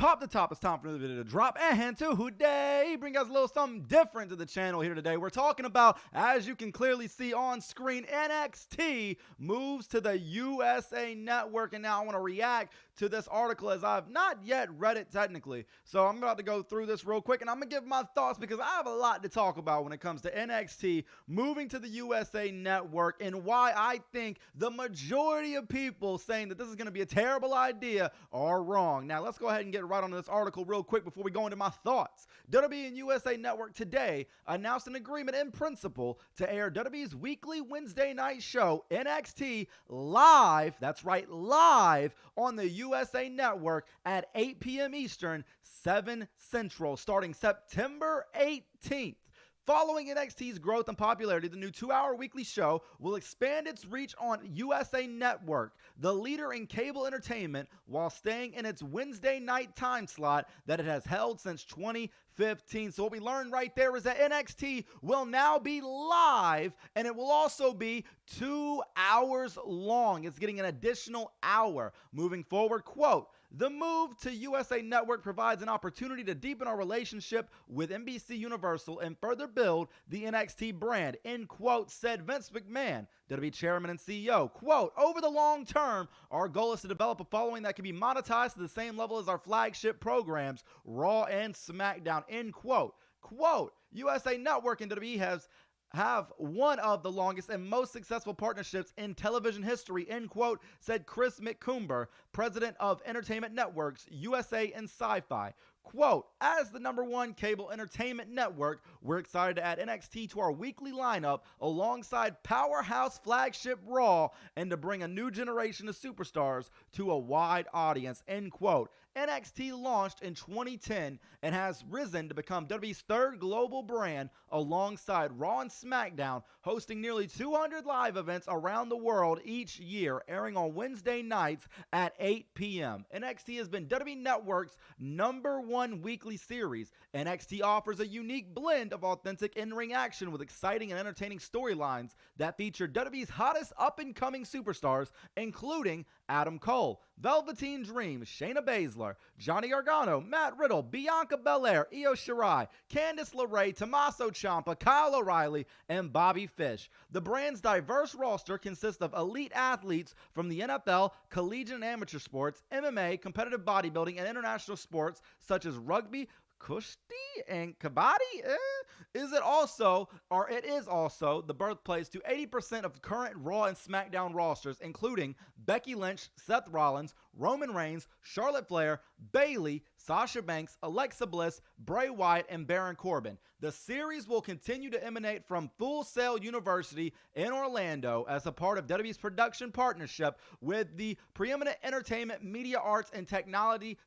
Pop the top, it's time for another video to drop. And today, bring us a little something different to the channel here today. We're talking about, as you can clearly see on screen, NXT moves to the USA Network. And now I want to react to this article as I've not yet read it technically. So I'm about to go through this real quick and I'm going to give my thoughts because I have a lot to talk about when it comes to NXT moving to the USA Network and why I think the majority of people saying that this is going to be a terrible idea are wrong. Now let's go ahead and get right on this article real quick before we go into my thoughts. WWE and USA Network today announced an agreement in principle to air WWE's weekly Wednesday night show NXT live, that's right, live on the USA Network at 8 p.m. Eastern, 7 Central, starting September 18th. Following NXT's growth and popularity, the new 2-hour weekly show will expand its reach on USA Network, the leader in cable entertainment, while staying in its Wednesday night time slot that it has held since 2015. So what we learned right there is that NXT will now be live, and it will also be 2 hours long. It's getting an additional hour. Moving forward, quote, "The move to USA Network provides an opportunity to deepen our relationship with NBC Universal and further build the NXT brand," end quote, said Vince McMahon, WWE Chairman and CEO. Quote, "Over the long term, our goal is to develop a following that can be monetized to the same level as our flagship programs, Raw and SmackDown," end quote. Quote, USA Network and WWE have one of the longest and most successful partnerships in television history, end quote, said Chris McCumber, president of Entertainment Networks, USA and Sci-Fi. Quote, "As the #1 cable entertainment network, we're excited to add NXT to our weekly lineup alongside powerhouse flagship Raw and to bring a new generation of superstars to a wide audience," end quote. NXT launched in 2010 and has risen to become WWE's third global brand alongside Raw and SmackDown, hosting nearly 200 live events around the world each year, airing on Wednesday nights at 8 p.m. NXT has been WWE Network's #1 weekly series. NXT offers a unique blend of authentic in-ring action with exciting and entertaining storylines that feature WWE's hottest up-and-coming superstars, including Adam Cole, Velveteen Dream, Shayna Baszler, Johnny Gargano, Matt Riddle, Bianca Belair, Io Shirai, Candice LeRae, Tommaso Ciampa, Kyle O'Reilly, and Bobby Fish. The brand's diverse roster consists of elite athletes from the NFL, collegiate and amateur sports, MMA, competitive bodybuilding, and international sports such as rugby, kushti, and kabaddi. It is also the birthplace to 80% of current Raw and SmackDown rosters, including Becky Lynch, Seth Rollins, Roman Reigns, Charlotte Flair, Bayley, Sasha Banks, Alexa Bliss, Bray Wyatt, and Baron Corbin. The series will continue to emanate from Full Sail University in Orlando as a part of WWE's production partnership with the preeminent entertainment, media arts, and technology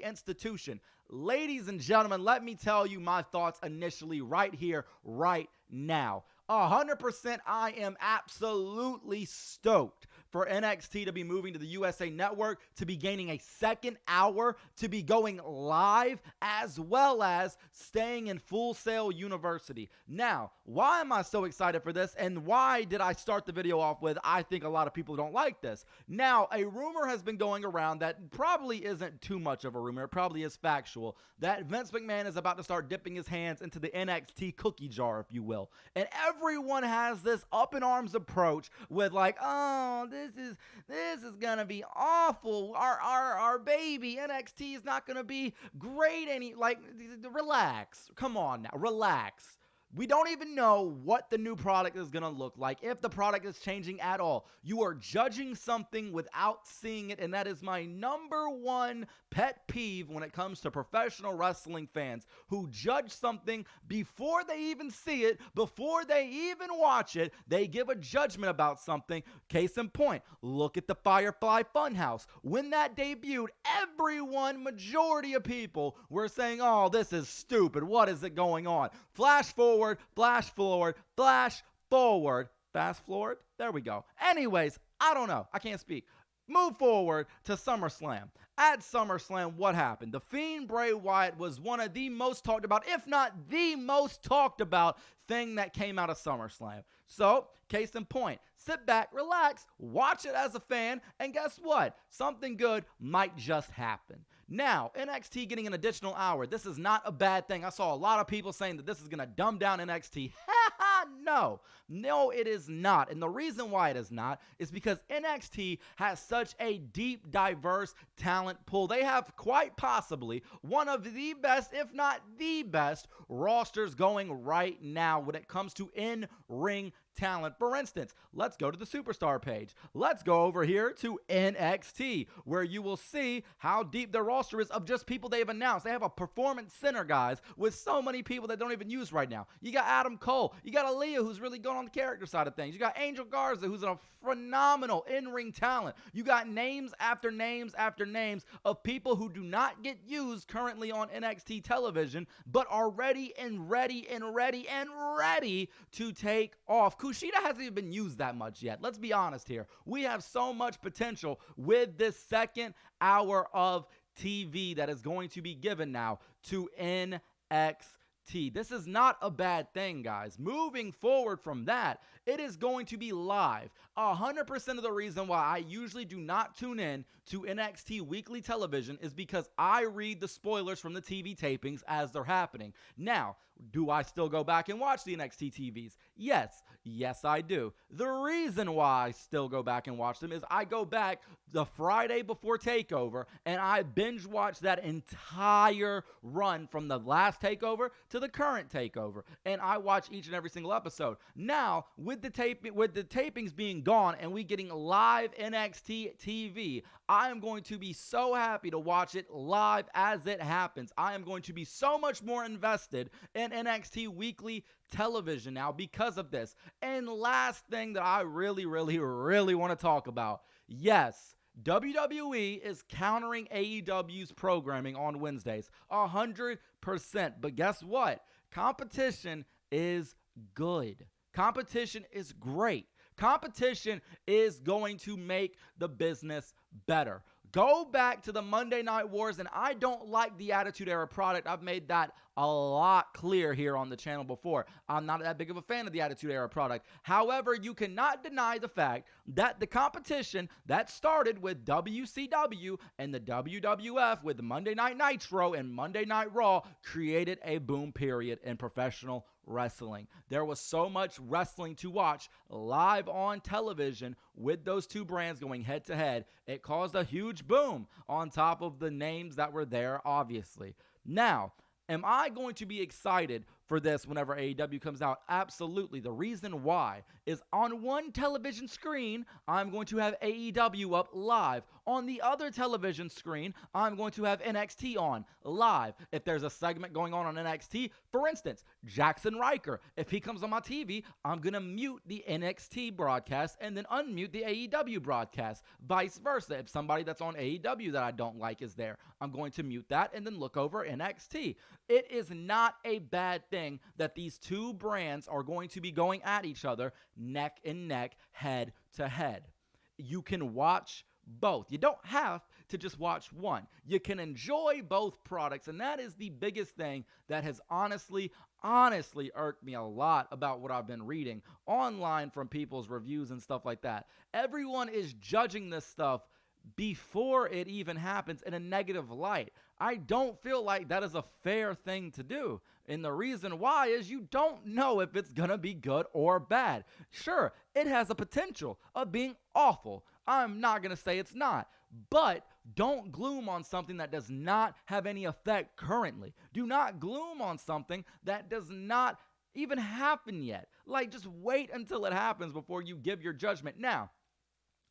institution. Ladies and gentlemen, let me tell you my thoughts initially right here, right now. 100% I am absolutely stoked for NXT to be moving to the USA Network, to be gaining a second hour, to be going live, as well as staying in Full Sail University. Now, why am I so excited for this, and why did I start the video off with, I think a lot of people don't like this? Now, a rumor has been going around that probably isn't too much of a rumor, it probably is factual, that Vince McMahon is about to start dipping his hands into the NXT cookie jar, if you will. And everyone has this up-in-arms approach with like, oh, this is gonna be awful. Our baby NXT is not gonna be great. Relax. Come on now, relax. We don't even know what the new product is going to look like, if the product is changing at all. You are judging something without seeing it, and that is my #1 pet peeve when it comes to professional wrestling fans who judge something before they even see it, before they even watch it. They give a judgment about something. Case in point, look at the Firefly Funhouse. When that debuted, everyone, majority of people, were saying, oh, this is stupid. What is it going on? Flash forward, flash forward, flash forward, fast forward. There we go. Anyways, I don't know. I can't speak. Move forward to SummerSlam. At SummerSlam, what happened? The Fiend Bray Wyatt was one of the most talked about, if not the most talked about thing that came out of SummerSlam. So, case in point, sit back, relax, watch it as a fan, and guess what? Something good might just happen. Now, NXT getting an additional hour. This is not a bad thing. I saw a lot of people saying that this is going to dumb down NXT. No. No, it is not. And the reason why it is not is because NXT has such a deep, diverse talent pool. They have quite possibly one of the best, if not the best, rosters going right now when it comes to in-ring talent. For instance, let's go to the superstar page. Let's go over here to NXT, where you will see how deep their roster is of just people they've announced. They have a performance center, guys, with so many people that don't even use right now. You got Adam Cole. You got Aaliyah, who's really going on the character side of things. You got Angel Garza, who's a phenomenal in-ring talent. You got names after names after names of people who do not get used currently on NXT television, but are ready to take off. Kushida hasn't even been used that much yet. Let's be honest here. We have so much potential with this second hour of TV that is going to be given now to NXT. This is not a bad thing, guys. Moving forward from that, it is going to be live. 100% of the reason why I usually do not tune in to NXT weekly television is because I read the spoilers from the TV tapings as they're happening. Now, do I still go back and watch the NXT TVs? Yes. Yes, I do. The reason why I still go back and watch them is I go back the Friday before TakeOver and I binge watch that entire run from the last TakeOver to the current TakeOver, and I watch each and every single episode. Now, with the tapings being gone and we getting live NXT TV, I am going to be so happy to watch it live as it happens. I am going to be so much more invested in NXT weekly television now because of this. And last thing that I really want to talk about. Yes, WWE is countering AEW's programming on Wednesdays 100%. But guess what? Competition is good. Competition is great. Competition is going to make the business better. Go back to the Monday Night Wars, and I don't like the Attitude Era product. I've made that a lot clear here on the channel before. I'm not that big of a fan of the Attitude Era product. However, you cannot deny the fact that the competition that started with WCW and the WWF with Monday Night Nitro and Monday Night Raw created a boom period in professional wrestling. There was so much wrestling to watch live on television with those two brands going head to head. It caused a huge boom on top of the names that were there, obviously. Now, am I going to be excited for this whenever AEW comes out? Absolutely. The reason why is on one television screen, I'm going to have AEW up live. On the other television screen, I'm going to have NXT on live. If there's a segment going on NXT, for instance, Jackson Riker, if he comes on my TV, I'm going to mute the NXT broadcast and then unmute the AEW broadcast. Vice versa. If somebody that's on AEW that I don't like is there, I'm going to mute that and then look over NXT. It is not a bad thing that these two brands are going to be going at each other neck and neck, head to head. You can watch both. You don't have to just watch one. You can enjoy both products, and that is the biggest thing that has honestly irked me a lot about what I've been reading online from people's reviews and stuff like that. Everyone is judging this stuff before it even happens in a negative light. I don't feel like that is a fair thing to do. And the reason why is you don't know if it's going to be good or bad. Sure, it has a potential of being awful. I'm not going to say it's not. But don't gloom on something that does not have any effect currently. Do not gloom on something that does not even happen yet. Like, just wait until it happens before you give your judgment. Now,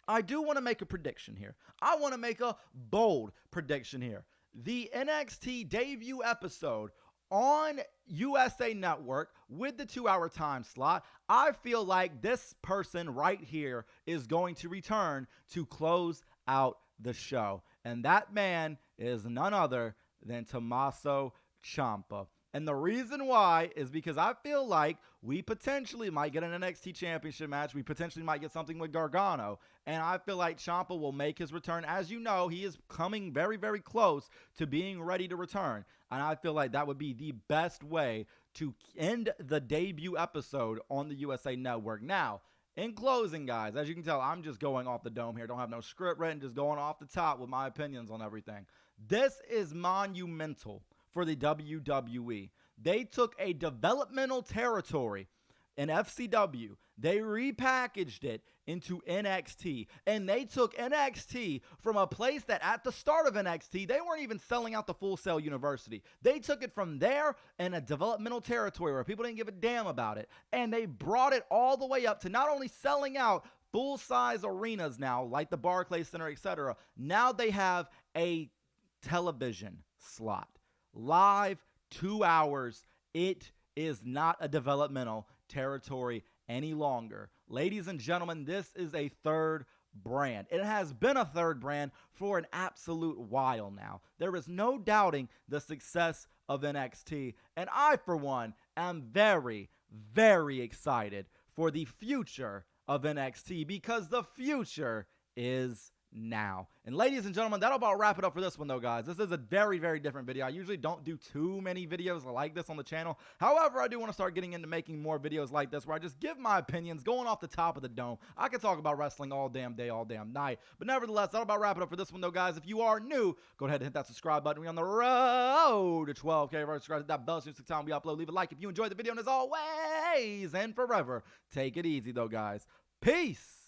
I do want to make a prediction here. I want to make a bold prediction here. The NXT debut episode on USA Network with the 2-hour time slot, I feel like this person right here is going to return to close out the show. And that man is none other than Tommaso Ciampa. And the reason why is because I feel like we potentially might get an NXT championship match. We potentially might get something with Gargano. And I feel like Ciampa will make his return. As you know, he is coming very, very close to being ready to return. And I feel like that would be the best way to end the debut episode on the USA Network. Now, in closing, guys, as you can tell, I'm just going off the dome here. Don't have no script written, just going off the top with my opinions on everything. This is monumental for the WWE. They took a developmental territory in FCW, they repackaged it into NXT, and they took NXT from a place that at the start of NXT, they weren't even selling out the Full Sail University. They took it from there in a developmental territory where people didn't give a damn about it, and they brought it all the way up to not only selling out full-size arenas now, like the Barclays Center, etc. Now they have a television slot. Live, 2 hours. It is not a developmental territory any longer. Ladies and gentlemen, this is a third brand. It has been a third brand for an absolute while now. There is no doubting the success of NXT, and I, for one, am very, very excited for the future of NXT because the future is now. And ladies and gentlemen, that'll about wrap it up for this one though, guys. This is a very, very different video. I usually don't do too many videos like this on the channel. However, I do want to start getting into making more videos like this where I just give my opinions going off the top of the dome. I could talk about wrestling all damn day, all damn night. But nevertheless, that'll about wrap it up for this one though, guys. If you are new, go ahead and hit that subscribe button. We're on the road to 12K. Subscribe to that bell so next time we upload. Leave a like if you enjoyed the video. And as always and forever, take it easy though, guys. Peace.